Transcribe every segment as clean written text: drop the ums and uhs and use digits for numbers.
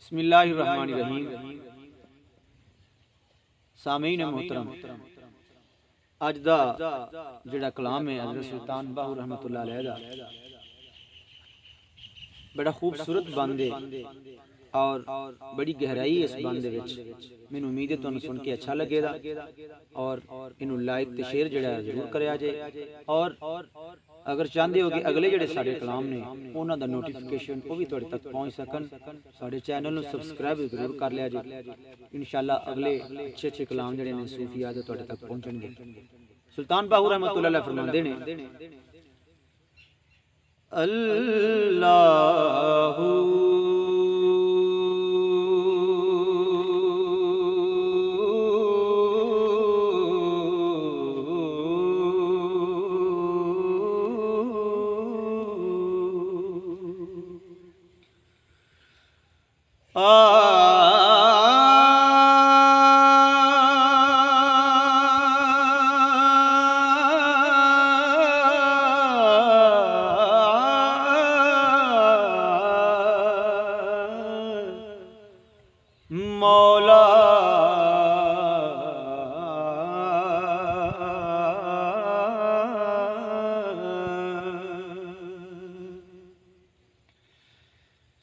बिस्मिल्लाहिर्रहमानिर्रहीम। सामीन मोहतरम, अज दा जिहड़ा कलाम है हज़रत सुल्तान बाहू रहमतुल्लाह अलैह दा बड़ा खूबसूरत बंद है और बड़ी गहराई इस बंद विच। मैनूं उम्मीद है तुहानूं सुन के अच्छा लगेगा और इनू लाइक ते शेयर जिहड़ा जरूर करिया जे। और अगर चाहते हो कि अगले जिहड़े साडे कलाम ने उन्हां दा नोटिफिकेशन वो भी तुहाडे तक पहुँच सकन, साडे चैनल नूं सबसक्राइब जरूर कर लिया जे। इंशाअल्लाह अगले अच्छे अच्छे कलाम जिहड़े ने सूफिया दे तुहाडे तक पहुंचणगे। सुल्तान बाहू रहमतुल्लाह अलैह फरमांदे ने, अल्लाहू मौला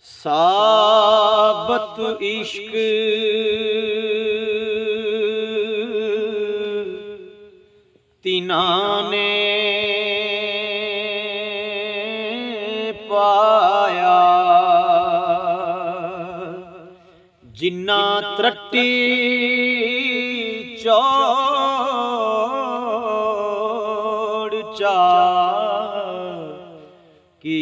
साबत इश्क तिना ने पाया जिन्ना त्रट्टी चौड़ चा कीती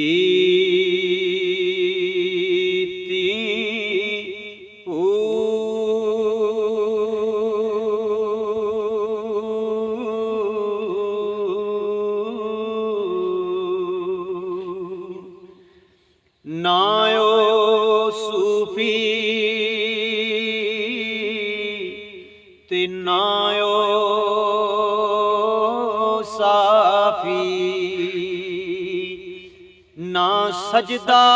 नायो सूफी ते नायो साफी, ना सजदा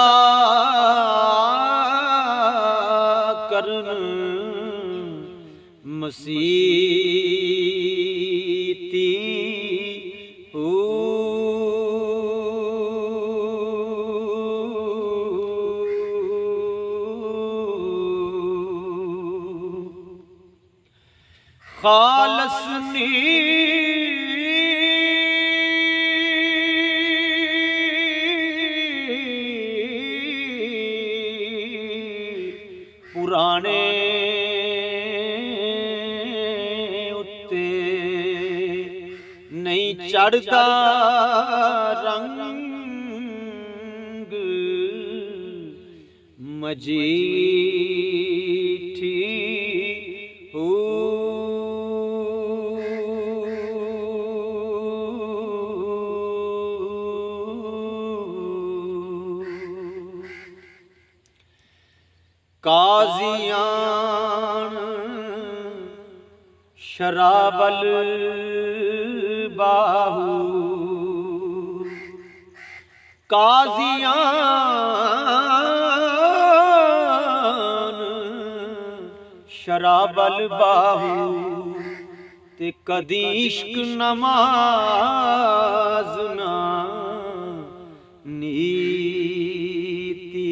करन मसीती खालस नी पुराने उत्ते नहीं चढ़दा रंग मजीठी काजियान शराबल बाहू, काजियान शराबल बाहू ते कदी इश्क नमाज ना नीती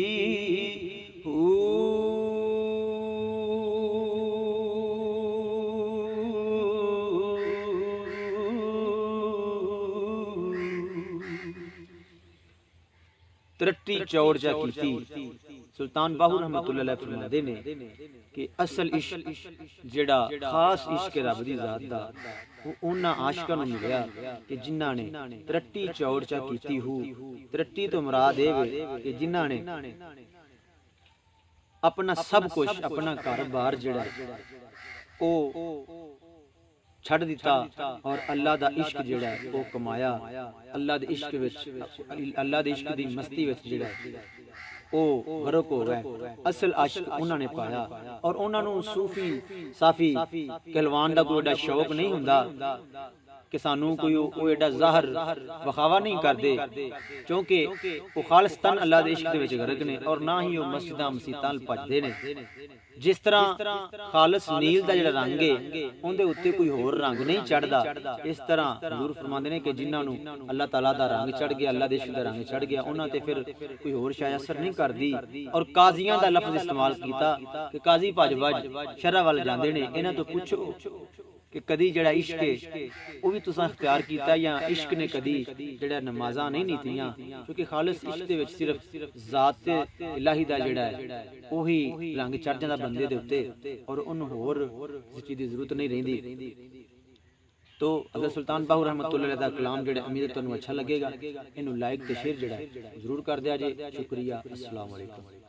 त्रट्टी चौड़ जा कीती। सुल्तान बाहू रहमतुल्लाह अलैह फरमांदे ने कि असल इश्क जिहड़ा खास इश्क रब दी जात दा वो उन्हां आशिकां नूं मिलिया कि जिन्हां ने त्रट्टी चौड़ चा कीती हो। त्रट्टी तो मुराद ए वे कि जिन्हां ने अपना सब कुछ अपना घर-बार जिहड़ा ओ छड़ दिता और अल्लाह दा इश्क जिहड़ा है वो कमाया। अल्लाह दे इश्क विच, अल्लाह दे इश्क दी मस्ती विच जिहड़ा ओ गरक हो गए। असल आशिक उन्होंने पाया और उन्होंने सूफी साफी कहलवान दा कोई शौक नहीं हुंदा कि सानू कोई वो एडा ज़ाहर वखावा नहीं करते, क्योंकि वो खालिस्तान अल्लाह दे इश्क दे विच गरक ने और ना ही वो मस्जिदां मसीतां भजदे ने। जिस तरह खालिस नील दा जिहड़ा रंग है उहदे उत्ते कोई होर रंग नहीं चढ़दा, इस तरह हजूर फरमांदे ने कि जिन्हां नूं अल्लाह ताला दा रंग चढ़ गया, अल्लाह दे इश्क दा रंग चढ़ गया, उन्हां ते फिर कोई होर शय असर नहीं करदी। और काजियां दा लफ्ज़ इस्तेमाल कीता कि काजी भज भज शरअ वल जांदे ने। इन्हां तो पुछो कि कदी जड़ा इश्क है वो भी तुसां इख्तियार कीता या इश्क ने कदी जड़ा नमाज़ां नहीं नीतियां, क्योंकि खालिस इश्क दे विच सिर्फ ज़ात इलाही दा जड़ा है वही रंग चढ़ जांदा बंदे दे उत्ते और उन्हूं होर किसी चीज़ दी ज़रूरत नहीं रहिंदी। तो हज़रत सुल्तान बाहू रहमतुल्लाह अलैह दा कलाम जड़ा उम्मीद तुहानूं अच्छा लगेगा, इनू लाइक ते शेयर जड़ा जरूर कर दिया जे। शुक्रिया, अस्सलाम वालेकुम।